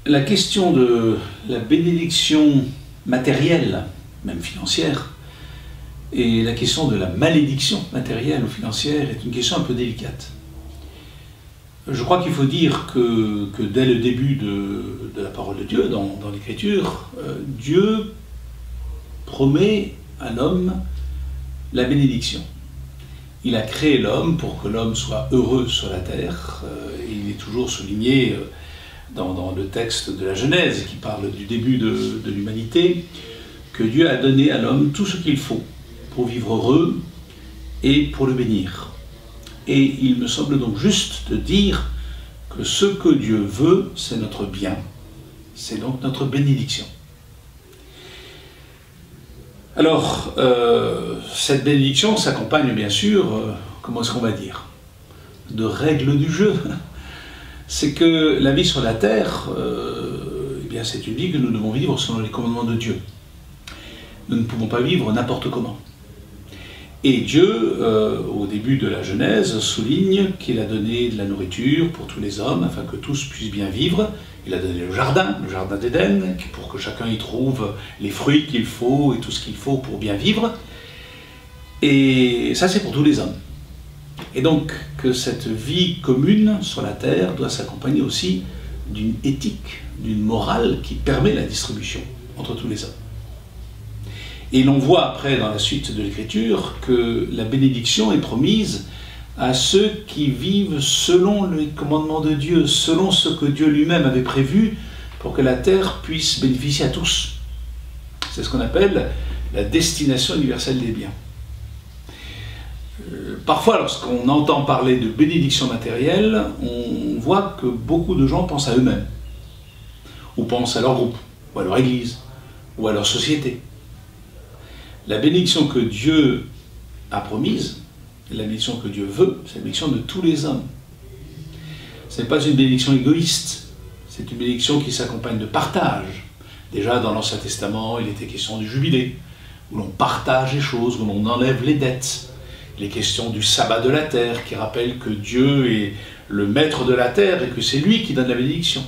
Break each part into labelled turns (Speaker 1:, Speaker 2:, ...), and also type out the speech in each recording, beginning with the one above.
Speaker 1: La question de la bénédiction matérielle, même financière, et la question de la malédiction matérielle ou financière est une question un peu délicate. Je crois qu'il faut dire que dès le début de la parole de Dieu, dans l'Écriture, Dieu promet à l'homme la bénédiction. Il a créé l'homme pour que l'homme soit heureux sur la terre. Il est toujours souligné dans le texte de la Genèse, qui parle du début de l'humanité, que Dieu a donné à l'homme tout ce qu'il faut pour vivre heureux et pour le bénir. Et il me semble donc juste de dire que ce que Dieu veut, c'est notre bien, c'est donc notre bénédiction. Alors, cette bénédiction s'accompagne bien sûr, comment est-ce qu'on va dire, de règles du jeu. C'est que la vie sur la terre, eh bien c'est une vie que nous devons vivre selon les commandements de Dieu. Nous ne pouvons pas vivre n'importe comment. Et Dieu, au début de la Genèse, souligne qu'il a donné de la nourriture pour tous les hommes, afin que tous puissent bien vivre. Il a donné le jardin d'Éden, pour que chacun y trouve les fruits qu'il faut et tout ce qu'il faut pour bien vivre. Et ça, c'est pour tous les hommes. Et donc, que cette vie commune sur la terre doit s'accompagner aussi d'une éthique, d'une morale qui permet la distribution entre tous les hommes. Et l'on voit après, dans la suite de l'Écriture, que la bénédiction est promise à ceux qui vivent selon les commandements de Dieu, selon ce que Dieu lui-même avait prévu pour que la terre puisse bénéficier à tous. C'est ce qu'on appelle la destination universelle des biens. Parfois, lorsqu'on entend parler de bénédiction matérielle, on voit que beaucoup de gens pensent à eux-mêmes, ou pensent à leur groupe, ou à leur église, ou à leur société. La bénédiction que Dieu a promise, la bénédiction que Dieu veut, c'est la bénédiction de tous les hommes. Ce n'est pas une bénédiction égoïste, c'est une bénédiction qui s'accompagne de partage. Déjà dans l'Ancien Testament, il était question du jubilé, où l'on partage les choses, où l'on enlève les dettes. Les questions du sabbat de la terre, qui rappellent que Dieu est le maître de la terre et que c'est lui qui donne la bénédiction.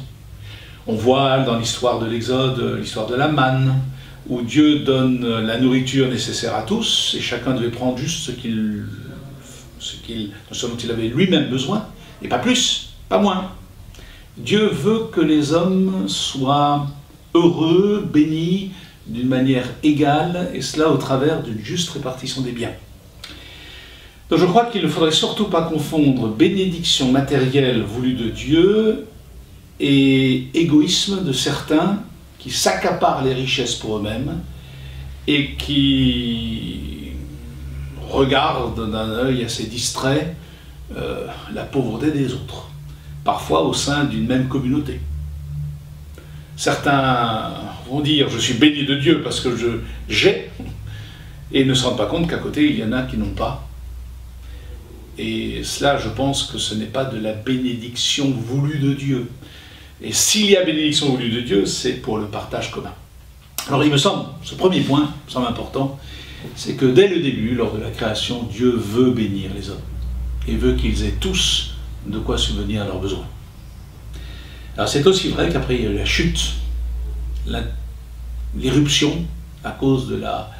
Speaker 1: On voit dans l'histoire de l'Exode, l'histoire de la manne, où Dieu donne la nourriture nécessaire à tous, et chacun devait prendre juste ce dont il avait lui-même besoin, et pas plus, pas moins. Dieu veut que les hommes soient heureux, bénis, d'une manière égale, et cela au travers d'une juste répartition des biens. Donc je crois qu'il ne faudrait surtout pas confondre bénédiction matérielle voulue de Dieu et égoïsme de certains qui s'accaparent les richesses pour eux-mêmes et qui regardent d'un œil assez distrait la pauvreté des autres, parfois au sein d'une même communauté. Certains vont dire « je suis béni de Dieu parce que j'ai » et ne se rendent pas compte qu'à côté il y en a qui n'ont pas. Et cela, je pense que ce n'est pas de la bénédiction voulue de Dieu. Et s'il y a bénédiction voulue de Dieu, c'est pour le partage commun. Alors il me semble, ce premier point, me semble important, c'est que dès le début, lors de la création, Dieu veut bénir les hommes. Et veut qu'ils aient tous de quoi subvenir à leurs besoins. Alors c'est aussi vrai qu'après il y a eu la chute, l'éruption, à cause de la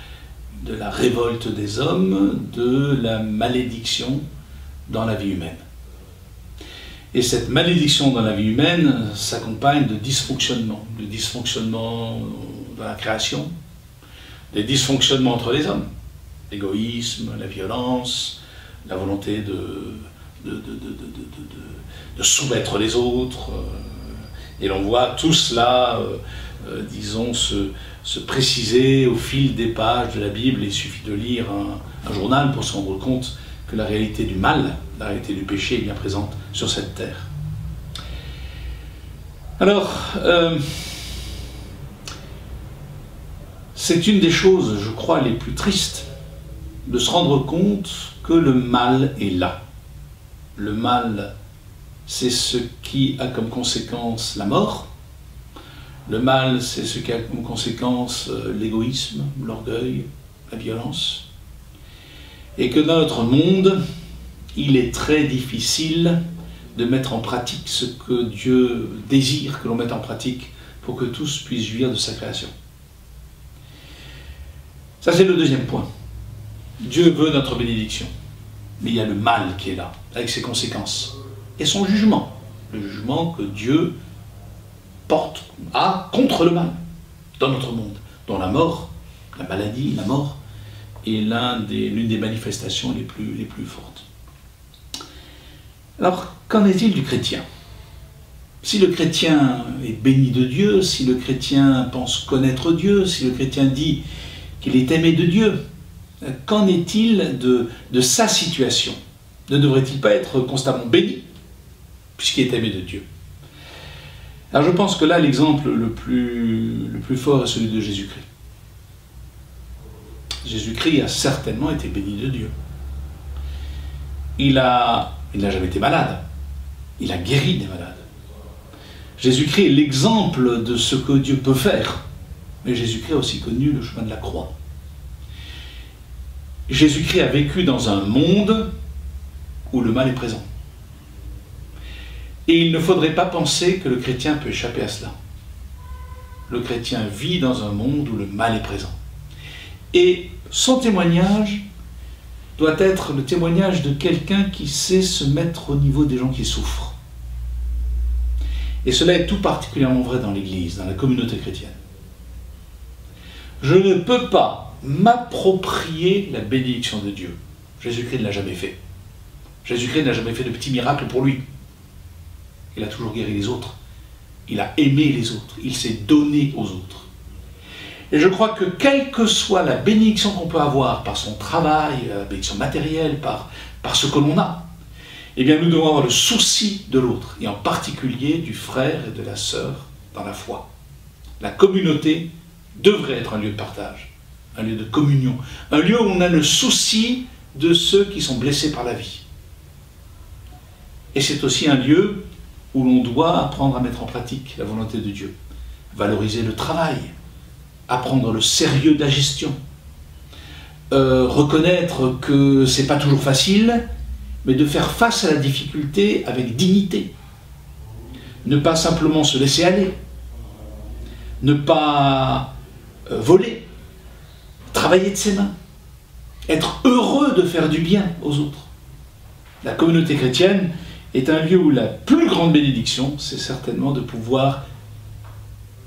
Speaker 1: révolte des hommes, de la malédiction dans la vie humaine. Et cette malédiction dans la vie humaine s'accompagne de dysfonctionnements dans la création, des dysfonctionnements entre les hommes, l'égoïsme, la violence, la volonté de soumettre les autres, et l'on voit tout cela, disons, se préciser au fil des pages de la Bible. Il suffit de lire un journal pour se rendre compte que la réalité du mal, la réalité du péché est bien présente sur cette terre. Alors, c'est une des choses, je crois, les plus tristes, de se rendre compte que le mal est là. Le mal, c'est ce qui a comme conséquence la mort. Le mal, c'est ce qui a comme conséquence l'égoïsme, l'orgueil, la violence. Et que dans notre monde, il est très difficile de mettre en pratique ce que Dieu désire que l'on mette en pratique pour que tous puissent jouir de sa création. Ça, c'est le deuxième point. Dieu veut notre bénédiction, mais il y a le mal qui est là, avec ses conséquences, et son jugement, le jugement que Dieu a contre le mal dans notre monde, dont la mort, la maladie, la mort, est l'une des manifestations les plus fortes. Alors, qu'en est-il du chrétien? Si le chrétien est béni de Dieu, si le chrétien pense connaître Dieu, si le chrétien dit qu'il est aimé de Dieu, qu'en est-il de sa situation? Ne devrait-il pas être constamment béni, puisqu'il est aimé de Dieu? Alors je pense que là, l'exemple le plus fort est celui de Jésus-Christ. Jésus-Christ a certainement été béni de Dieu. Il n'a jamais été malade. Il a guéri des malades. Jésus-Christ est l'exemple de ce que Dieu peut faire. Mais Jésus-Christ a aussi connu le chemin de la croix. Jésus-Christ a vécu dans un monde où le mal est présent. Et il ne faudrait pas penser que le chrétien peut échapper à cela. Le chrétien vit dans un monde où le mal est présent. Et son témoignage doit être le témoignage de quelqu'un qui sait se mettre au niveau des gens qui souffrent. Et cela est tout particulièrement vrai dans l'Église, dans la communauté chrétienne. Je ne peux pas m'approprier la bénédiction de Dieu. Jésus-Christ ne l'a jamais fait. Jésus-Christ n'a jamais fait de petits miracles pour lui. Il a toujours guéri les autres. Il a aimé les autres. Il s'est donné aux autres. Et je crois que quelle que soit la bénédiction qu'on peut avoir par son travail, la bénédiction matérielle, par ce que l'on a, eh bien nous devons avoir le souci de l'autre, et en particulier du frère et de la sœur dans la foi. La communauté devrait être un lieu de partage, un lieu de communion, un lieu où on a le souci de ceux qui sont blessés par la vie. Et c'est aussi un lieu où l'on doit apprendre à mettre en pratique la volonté de Dieu, valoriser le travail, apprendre le sérieux de la gestion, reconnaître que c'est pas toujours facile, mais de faire face à la difficulté avec dignité, ne pas simplement se laisser aller, ne pas voler, travailler de ses mains, être heureux de faire du bien aux autres. La communauté chrétienne est un lieu où la plus grande bénédiction, c'est certainement de pouvoir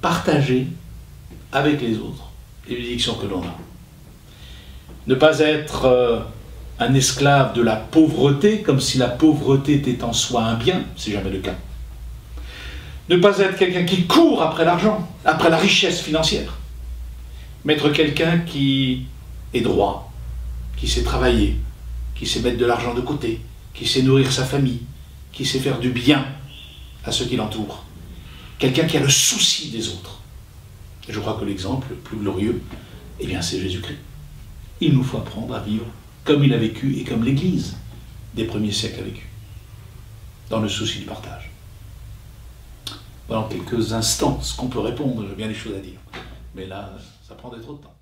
Speaker 1: partager avec les autres les bénédictions que l'on a. Ne pas être un esclave de la pauvreté, comme si la pauvreté était en soi un bien, c'est jamais le cas. Ne pas être quelqu'un qui court après l'argent, après la richesse financière, mais être quelqu'un qui est droit, qui sait travailler, qui sait mettre de l'argent de côté, qui sait nourrir sa famille, qui sait faire du bien à ceux qui l'entourent. Quelqu'un qui a le souci des autres. Et je crois que l'exemple le plus glorieux, eh bien, c'est Jésus-Christ. Il nous faut apprendre à vivre comme il a vécu et comme l'Église des premiers siècles a vécu, dans le souci du partage. Voilà en quelques instants ce qu'on peut répondre, j'ai bien des choses à dire. Mais là, ça prendrait trop de temps.